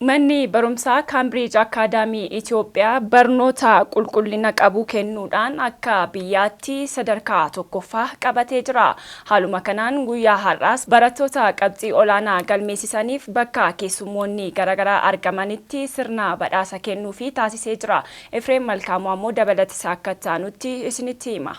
Manni barumsaa Cambridge Academy Itoophiyaa barnoota qulqullina qabu kennuudhaan akka biyyaatti sadarkaa tokkoffaa qabatee jira. Haaluma kanaan guyyaa har'aas barattoota qabxii olaanaa galmeessisaniif bakka keessummoonni garaagaraa argamanitti sirna badhaasa kennuu fi taasisee jira. Efreem Malkaamuu ammoo dabalatisaa akka taanutti isinitti hima.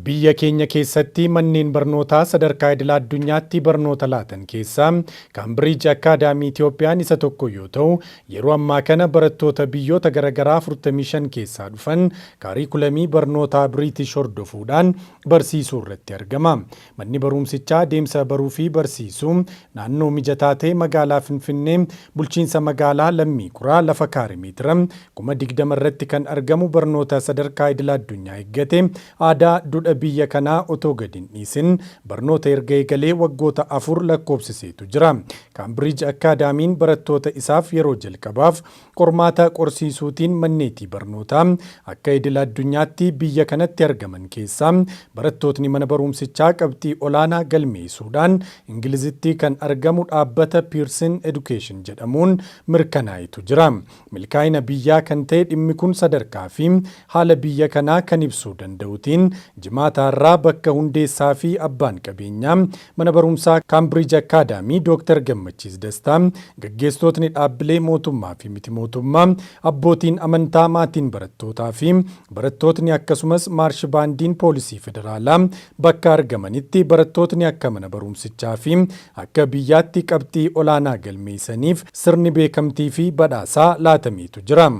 Biyya keenya keessatti manneen barnootaa sadarkaa idil addunyaatti barnoota laatan keessaa Cambridge Academy Itoophiyaan isa tokko yoo ta'u, yeroo ammaa kana barattoota biyyoota garaagaraa 45 keessaa dhufan kaariikulamii barnootaa British hordofuudhaan barsiisuu irratti argama. Manni barumsichaa deemsa baruu fi barsiisuu naannoo mijataa ta'e magaalaa Finfinnee bulchiinsa magaalaa Lammii Kuraa lafa kaarimeetira 20,000 irratti kan argamu barnoota sadarkaa idil addunyaa eeggate aadaa duudhaa biyya kanaa otoo gadi hin dhiisin barnoota erga eegalee waggoota 4 lakkoofsiseetu jira. Cambridge Academy'n barattoota isaaf yeroo jalqabaaf qormaata qorsiisuutiin manneetii barnootaa akka idil addunyaatti biyya kanatti argaman keessaa barattootni mana barumsichaa qabxii olaanaa galmeessuudhaan Ingilizitti kan argamu dhaabbata Pearson Education jedhamuun mirkanaa'etu jira. Milkaa'ina biyyaa kan ta'e dhimmi kun sadarkaa fi haala biyya kanaa kan ibsuu danda'utiin Jimaataarraa bakka hundeessaa fi abbaan qabeenyaa mana barumsaa Cambridge Academy Dr. Gammachiis Dastaa, gaggeessitootni dhaabbilee mootummaa fi miti mootummaa, abbootiin amantaa, maatiin barattootaa fi barattootni akkasumas maarshi baandiin poolisii federaalaa bakka argamanitti barattootni akka mana barumsichaa fi akka biyyaatti qabxii olaanaa galmeessaniif sirni beekamtii fi badhaasaa laatameetu jira.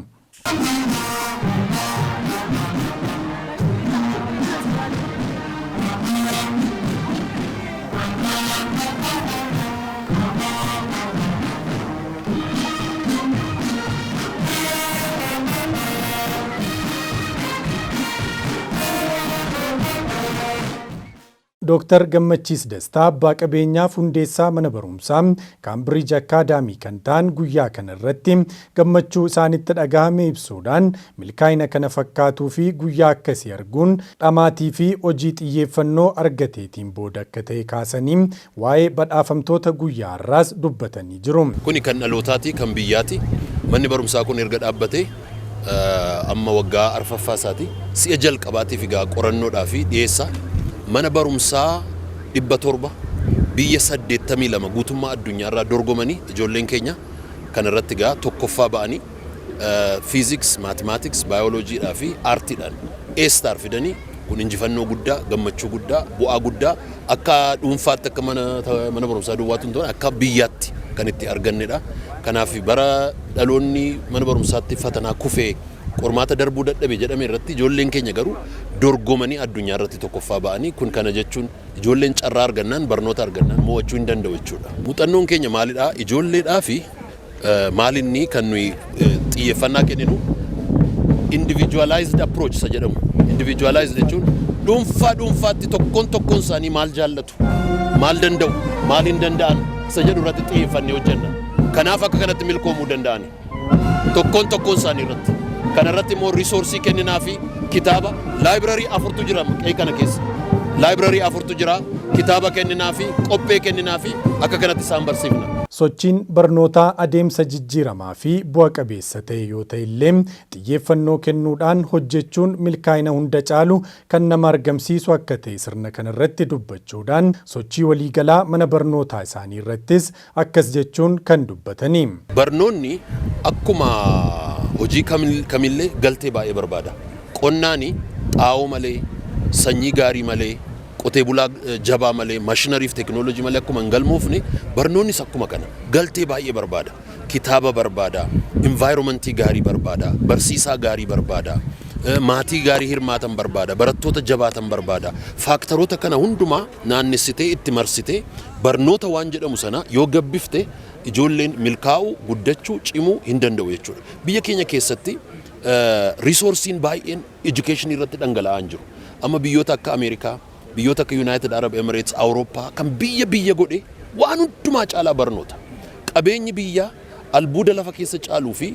Dr. Gammachiis Dastaa abbaa qabeenyaaf hundeessaa mana barumsaa Cambridge Academy kan ta'an guyyaa kana irratti gammachuu isaanitti dhagahame ibsuudhaan milkaa'ina kana fakkaatuu fi guyyaa akkasii arguun dhamaatii fi hojii xiyyeeffannoo argateetiin booda akka ta'e kaasanii waa'ee badhaafamtoota guyyaa har'aas dubbatanii jiru. Kuni kan dhalootaati kan biyyaati. Manni barumsaa kun erga dhaabbatee amma waggaa arfaffaa isaati. Si'a jalqabaatiif egaa qorannoodhaa fi dhiyeessa mana barumsaa 700 biyya 82 guutummaa addunyaarraa dorgomanii ijoolleen keenya kan irratti gaa tokkoffaa ba'anii physics, mathematics, biologyidhaa fi artiidhaan A-star fidanii kun injifannoo guddaa, gammachuu guddaa, bu'aa guddaa akka dhuunfaatti akka mana barumsaa duwwaatu hin ta'in akka biyyaatti kan itti argannedha. Kanaaf bara dhaloonni mana barumsaatti fatanaa kufee qormaata darbuu dadhabe jedhame irratti ijoolleen keenya garuu dorgomanii addunyaa irratti tokkoffaa ba'anii kun kana jechuun ijoolleen carraa argannaan barnoota argannaan mo'achuu hin danda'u jechuudha. Muuxannoon keenya maalidha? Ijoolleedhaa fi maalinni kan nuyi xiyyeeffannaa kenninu individualized approach isa jedhamu. Individualized jechuun dhuunfaatti tokkoon isaanii maal jaallatu, maal danda'u, maal hin danda'an isa jedhu irratti xiyyeeffannee hojjenna. Kanaaf akka kanatti milkoomuu danda'ani. Tokkoon isaanii irratti. Kana irratti immoo risoorsii kenninaa fi kitaaba laayibrarii 4tu jira qe'ee kana keessa. Laayibrarii 4tu jira, kitaaba kenninaa fi qophee kenninaa fi akka kanatti isaan barsiifna. Sochiin barnootaa adeemsa jijjiiramaa fi bu'a qabeessa ta'e yoo ta'e illee xiyyeeffannoo kennuudhaan hojjechuun milkaa'ina hunda caalu kan nama argamsiisu akka ta'e sirna kanarratti dubbachuudhaan sochii waliigalaa mana barnootaa isaanii irrattis akkas jechuun kan dubbatanii. Barnoonni akkuma hojii kamillee galtee baay'ee barbaada. Qonnaani xaa'oo malee, sanyii gaarii malee, qotee bulaa jabaa malee, maashinarii fi teekinooloojii malee akkuma hin galmoofne barnoonnis akkuma kana galtee baay'ee barbaada. kitaaba barbaada, environmentii gaarii barbaada, barsiisaa gaarii barbaada, maatii gaarii hirmaatan barbaada, barattoota jabaatan barbaada. Faaktaroota kana hundumaa naannessitee itti marsitee barnoota waan jedhamu sana yoo gabbifte ijoolleen milkaa'uu, guddachuu, cimuu hin danda'u jechuudha. Biyya keenya keessatti resoursiin baay'een education irratti dhangala'aa jiru. Amma biyyoota akka Ameerikaa, biyyoota akka United Arab Emirates, Awurooppaa kan biyya godhe waan hundumaa caalaa barnoota. Qabeenyi biyyaa albuuda lafa keessa caaluu fi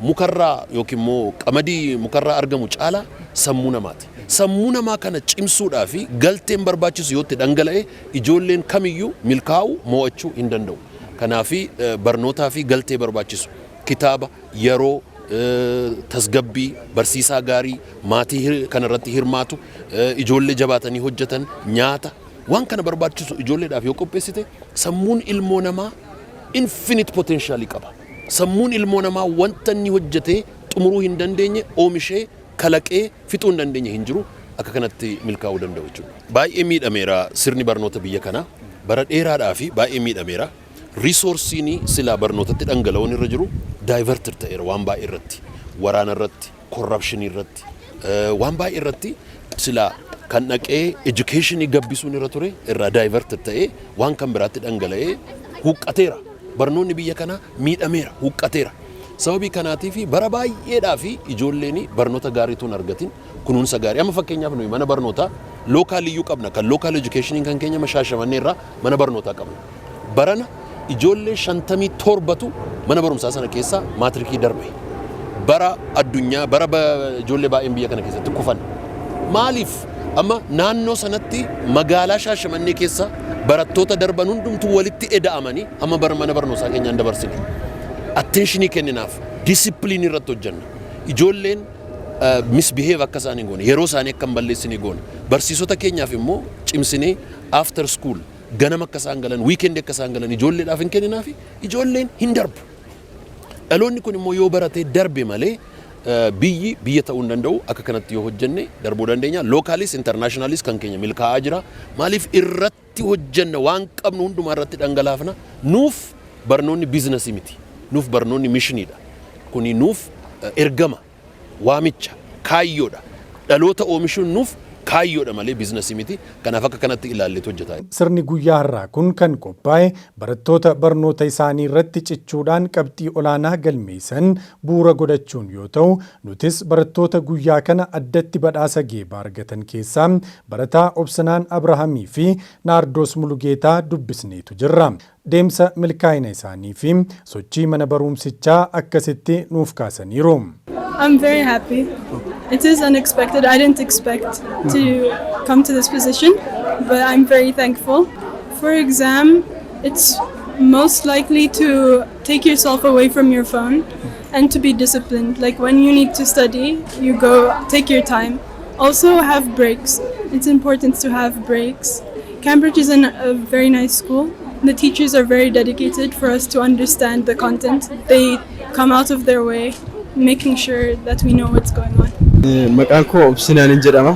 mukarraa yookiin immoo qamadii mukarraa argamu caalaa sammuu namaati. Sammuu namaa kana cimsuudhaa fi galteen barbaachisu yoo itti dhangala'e ijoolleen kamiyyuu milkaa'uu, mo'achuu hin danda'u. Kanaaf barnootaa fi galtee barbaachisu kitaaba, yeroo, tasgabbii, barsiisaa gaarii, maatii kanarratti hirmaatu, ijoollee jabaatanii hojjetan, nyaata waan kana barbaachisu ijoolleedhaaf yoo qopheessite sammuun ilmoo namaa infinite potential qaba. Sammuun ilmoo namaa wanta inni hojjetee xumuruu hin dandeenye, oomishee, kalaqee fixuu hin dandeenye hin jiru. Akka kanatti milkaa'uu danda'u jechuudha. Baay'ee miidhameera sirni barnoota biyya kanaa. Bara dheeraadhaa fi baay'ee miidhameera. Resoursiin silaa barnootatti dhangala'uun irra jiru diverted ta'eera waan baay'ee irratti. Waraana irratti, corruption irratti, waan baay'ee irratti silaa kan dhaqee educationii gabbisuun irra ture irraa diverted ta'ee waan kan biraatti dhangala'ee huqqateera. Barnoonni biyya kanaa miidhameera, huqqateera. Sababii kanaatii fi bara baay'eedhaa fi ijoolleen barnoota gaariituun argatin kunuunsa gaarii. Amma fakkeenyaaf nuyi mana barnootaa lookaaliyyuu qabna. Kan lookaal educationii kan keenya Shaashamannee irraa mana barnootaa qabna. Barana ijoollee 57tu mana barumsaa sana keessaa maatirikii darbe. Bara addunyaa, bara ijoollee baay'een biyya kana keessatti kufan. Maaliif? Amma naannoo sanatti magaalaa Shaashamannee keessa barattoota darban hundumtuu walitti eda'amanii amma mana barnootaa keenyaan dabarsine. Attentionii kenninaaf, disciplinii irratti hojjenna. Ijoolleen misbehave akka isaan hin goone, yeroo isaanii akka hin balleessine goone. Barsiisota keenyaaf immoo cimsinee after school ganama akka isaan galan, weekend akka isaan galan ijoolleedhaaf hin kenninaaf ijoolleen hin darbu. Dhaloonni kun immoo yoo baratee darbe malee biyya ta'uu hin danda'u. Akka kanatti yoo hojjenne darbuu dandeenya. Lookaalis internationalis kan keenya milkaa'aa jira. Maaliif irratti hojjenna waan qabnu hundumaa irratti dhangalaafna. Nuuf barnoonni biizinasii miti. Nuuf barnoonni mishiniidha. Kuni nuuf ergama, waamicha, kaayyoodha. Dhaloota oomishuun nuuf kaayyoodha malee biizinasii miti. Kanaaf akka kanatti ilaalleetu hojjetaa. Sirni guyyaa har'aa kun kan qophaa'e barattoota barnoota isaanii irratti cichuudhaan qabxii olaanaa galmeessan bu'uura godhachuun yoo ta'u, nutis barattoota guyyaa kana addatti badhaasa geebaa argatan keessaa barataa Obsanaan Abrahaamii fi Naardoos Mulugeetaa dubbisneetu jirra. Deemsa milkaa'ina isaanii fi sochii mana barumsichaa akkasitti nuuf kaasaniiru. I'm very happy. It is unexpected. I didn't expect to come to this position, but I'm very thankful. For exam, it's most likely to take yourself away from your phone and to be disciplined. Like when you need to study, you go take your time. Also have breaks. It's important to have breaks. Cambridge is a very nice school. The teachers are very dedicated for us to understand the content. They come out of their way, making sure that we know what's going on. Maqaan koo Obsinaan jedhama.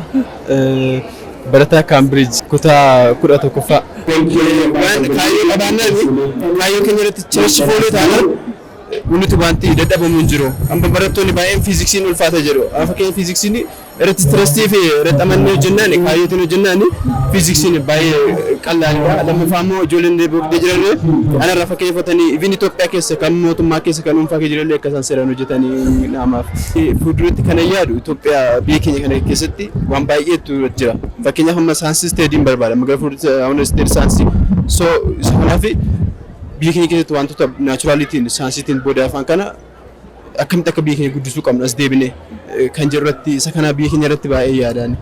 Barataa Cambridge kutaa 11ffaa. Waan kaayyoo qabaannaan kaayyoo keenya irratti church foolii taanaan nuti wanti dadhabamu hin jiru. Amma barattoonni baay'een fiiziksiin ulfaata jedhu. Fakkeenya fiiziksiin irratti tirastii fi irratti amannee hojjennaan kaayyootiin hojjennaan fiiziksiin baay'ee qal'aadha. Lammaffaa immoo ijoolleen deebi'ee jiran anarraa fakkeeffatanii even Itoophiyaa keessa kan mootummaa keessa kan dhuunfaa jireenya akka isaan seeraan hojjetanii namaaf. Fuulduratti kana yaadu Itoophiyaa biyya keenya kana keessatti waan baay'eetu jira. Fakkeenyaaf amma saayinsii isteediin barbaada. Magaalaa fuulduratti isteedii saayinsii. So kanaaf biyya keenya keessatti wantoota naachuraalitiin saayinsiitiin booda afaan kana akkamitti akka biyya keenya guddisuu qabnu as deebinee kan jirratti isa kana biyya keenya irratti baay'ee yaadaan.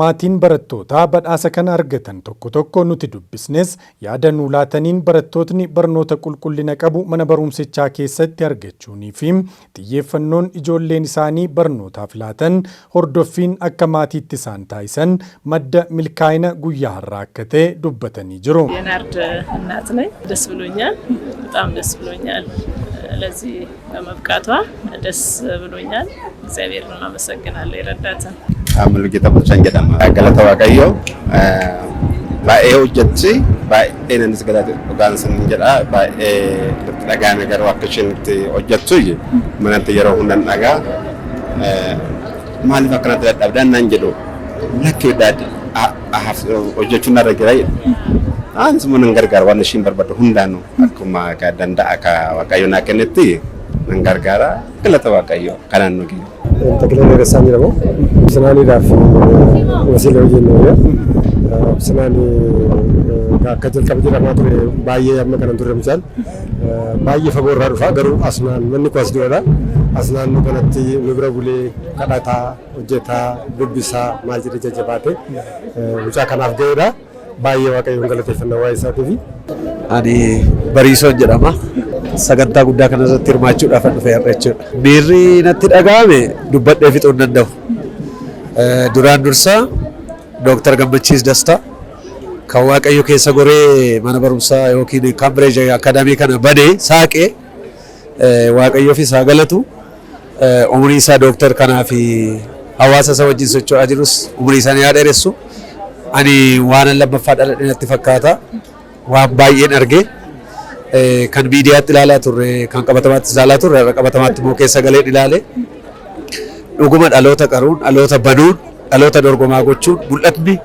Maatiin barattootaa badhaasa kana argatan tokko tokko nuti dubbisnes yaada nuu laataniin barattootni barnoota qulqullina qabu mana barumsichaa keessatti argachuunii fi xiyyeeffannoon ijoolleen isaanii barnootaaf laatan hordoffiin akka maatiitti isaan taasisan madda milkaa'ina guyyaa har'aa akka ta'e dubbatanii jiru. የናርድ እናት ነኝ። ደስ ብሎኛል። በጣም ደስ ብሎኛል። ለዚህ በመብቃቷ ደስ ብሎኛል። እግዚአብሔርን አመሰግናለሁ የረዳትን Mulugeetaa Bulchaan jedhama. Galata Waaqayyoo baay'ee hojjetti baay'ee nanis galata dhugaan sin jedha baay'ee dhagaame garuu akka isheen itti hojjettu manatti yeroo hundan dhagaa maaliif akkanatti dadhabdaan naan jedhu lakkee daadhi hojjechuun narra jira jedhu. Anis mun gargaara waan ishiin barbaaddu hundaanuu akkuma danda'a ka Waaqayyo naa kennetti nan gargaara galata Waaqayyo kanaan nu geenye. Takilee Neeressaa jedhamu. Obsinaaniidhaaf wasiila hojjennu obsinaanii akka jalqaba jedhamaa ture baay'ee amma kanan turre misal baay'ee fagoo irraa dhufa garuu asnaan manni kuwas duradha. Asnaan nu kanatti nu bira bulee kadhataa hojjetaa dubbisaa maal jedhe jajjabaate mucaa kanaaf ga'eedha. Baay'ee Waaqayyoon galateeffannaa waa'ee isaatiifi. Ani Bariisoon jedhama. Sagantaa guddaa kanarratti hirmaachuudhaaf dhufe har'a jechuudha. Miirri natti dhaga'ame dubbadhee fixuu hin danda'u. Duraan dursaa Dooktar Gammachiis Dastaa kan Waaqayyo keessa goree mana barumsaa yookiin Cambridge Academy kana banee saaqee Waaqayyoof isaa galatu umurii isaa Dooktar kanaa fi hawaasa isaa wajjin socho'aa jirus umurii isaanii haa dheeressu. Ani waan lammaffaa dhaladhe natti fakkaata. Waan baay'een argee kan miidiyaatti ilaalaa turre kan qabatamaatti ilaalaa turre qabatamaatti immoo keessa galee ilaale dhuguma dhaloota qaruun dhaloota banuun dhaloota dorgomaa gochuun mul'atni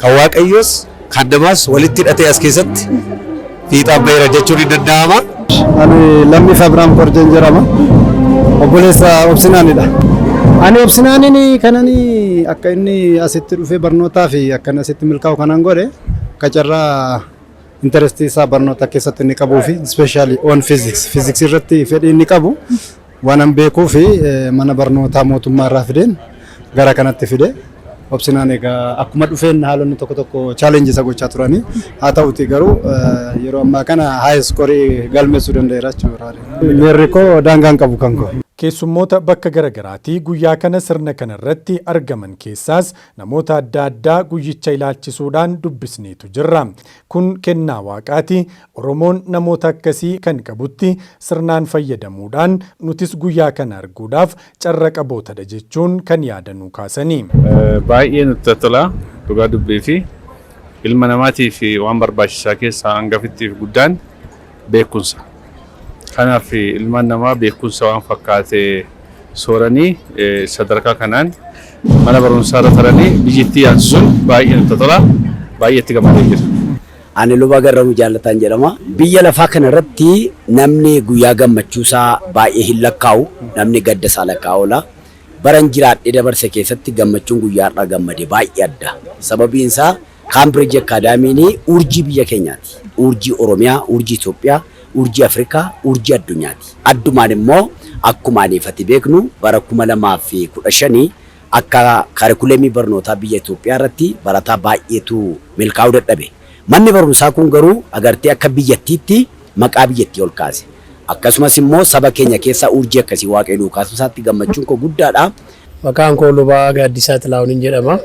kan Waaqayyoos kan namaas walitti hidhatee as keessatti fiixaan baheera jechuun hin danda'ama. Ani Lammiif Abiraam Korjeen jedhama. Obboleessa Obsinaanidha. Ani Obsinaaniin kanani akka inni asitti dhufee barnootaa fi akka inni asitti milkaa'u kanan godhe qacarraa interestii isaa barnoota keessatti inni qabuu fi especially on physics irratti fedhii inni qabu waan an beekuu fi mana barnootaa mootummaa irraa fideen gara kanatti fide. Obsinaan egaa akkuma dhufeen haalonni tokko tokko challenge isa gochaa turani haa ta'uti garuu yeroo ammaa kana high score galmeessuu danda'eera jechuudha. Miirri koo daangaan qabu kan koo. Keessummoota bakka garaagaraatii guyyaa kana sirna kanarratti argaman keessaas namoota adda addaa guyyicha ilaalchisuudhaan dubbisneetu jirra. Kun kennaa waaqaati. Oromoon namoota akkasii kan qabutti sirnaan fayyadamuudhaan nutis guyyaa kana arguudhaaf carra qabootadha jechuun kan yaadanuu kaasanii. Baay'ee nutti tola dhugaa dubbii fi ilma namaatiif waan barbaachisaa keessaa hangafittiif guddaan beekumsa. Kanaaf ilmaan namaa beekumsa waan fakkaate sooranii sadarkaa kanaan mana barumsaa irra taranii biyyattii yaasisuun baay'ee nutti tola, baay'ee itti gammadee jira. Ani Luba Garramuu Jaalataan jedhama. Biyya lafaa kana irratti namni guyyaa gammachuusaa baay'ee hin lakkaa'u, namni gaddasaa lakkaa'ola. Baran jiraadhee dabarse keessatti gammachuun guyyaarraa gammade baay'ee adda. Sababiin isaa Cambridge Academy urjii biyya keenyaati. Urjii Oromiyaa, urjii Itoophiyaa, urjii Afrikaa, urjii addunyaati. Addumaan immoo akkuma aniifati beeknu bara 2015 akka kaarikuleemii barnootaa biyya Itoophiyaa irratti barataa baay'eetu milkaa'uu dadhabe. Manni barumsaa kun garuu agartee akka biyyattiitti maqaa biyyattii ol kaase. Akkasumas immoo saba keenya keessa urjii akkasii Waaqayyoo kaasuu isaatti gammachuun koo guddaadha. Maqaan koo Lubaa Gaaddisaa Xilaahun jedhama.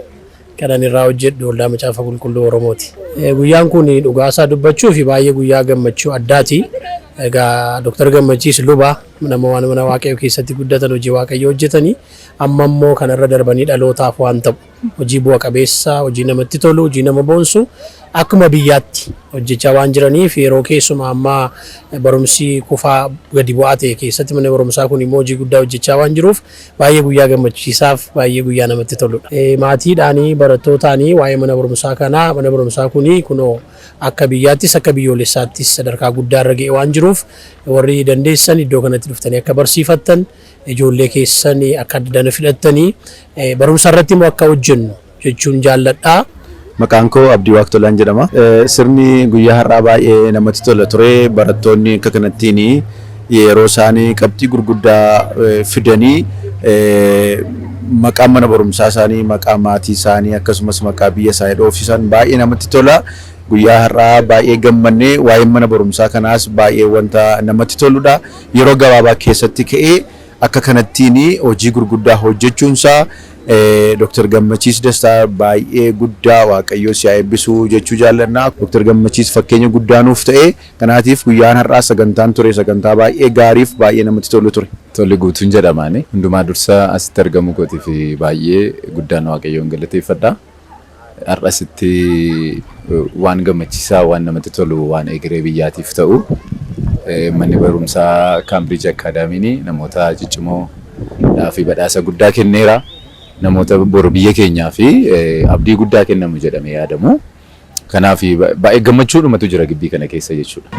Kanan irraa hojjedhu Waldaa Macaafa Qulqulluu Oromooti. Guyyaan kun dhugaasaa dubbachuu fi baay'ee guyyaa gammachuu addaati. Egaa Dr. Gammachiis Lubaa nama waan mana Waaqayyoo keessatti guddatan hojii Waaqayyoo hojjetanii amma immoo kanarra darbanii dhalootaaf waan ta'u hojii bu'a qabeessa, hojii namatti tolu, hojii nama boonsu akkuma biyyaatti hojjechaa waan jiraniif yeroo keessumaa amma barumsi kufaa gadi bu'aa ta'e keessatti mana barumsaa kun immoo hojii guddaa hojjechaa waan jiruuf baay'ee guyyaa gammachiisaaf baay'ee guyyaa namatti toludha. Maatiidhaanii barattootaanii waa'ee mana barumsaa kanaa mana barumsaa kuni kunoo akka biyyaattis akka biyyoolessaattis sadarkaa guddaa irra ga'e waan jiruuf warri dandeessan iddoo kanatti dhuftanii akka barsiifattan ijoollee keessan akka dana fidhattanii barumsa irratti immoo akka hojjennu jechuun jaalladhaa. Maqaan koo Abdii Waaqtolaan jedhama. Sirni guyyaa har'aa baay'ee namatti tola ture. Barattoonni akka kanattiin yeroo isaanii qabxii gurguddaa fidanii maqaa mana barumsaa isaanii, maqaa maatii isaanii akkasumas maqaa biyya isaanii dhoofsisan baay'ee namatti tola. Guyyaa har'aa baay'ee gammannee waa'ee mana barumsaa kanaas baay'ee wanta namatti toludha. Yeroo gabaabaa keessatti ka'ee akka kanattiin hojii gurguddaa hojjechuunsaa Dr. Gammachiis Dastaa baay'ee guddaa Waaqayyoo si haa eebbisu jechuu jaallanna. Dr. Gammachiis fakkeenya guddaa nuuf ta'e. Kanaatiif guyyaan har'aa sagantaan ture sagantaa baay'ee gaariif baay'ee namatti tolu ture. Tolli Guutuun jedhamaani. Hundumaa dursa asitti argamu kootiif baay'ee guddaan Waaqayyoon galateeffadha. Har'asitti waan gammachiisaa waan namatti tolu waan egeree biyyaatiif ta'u manni barumsaa Cambridge Academy namoota ciccimoo fi badhaasa guddaa kenneera. Namoota boru biyya keenyaa fi abdii guddaa kennamu jedhamee yaadamu. Kanaaf baay'ee gammachuudhumatu jira gibbii kana keessa jechuudha.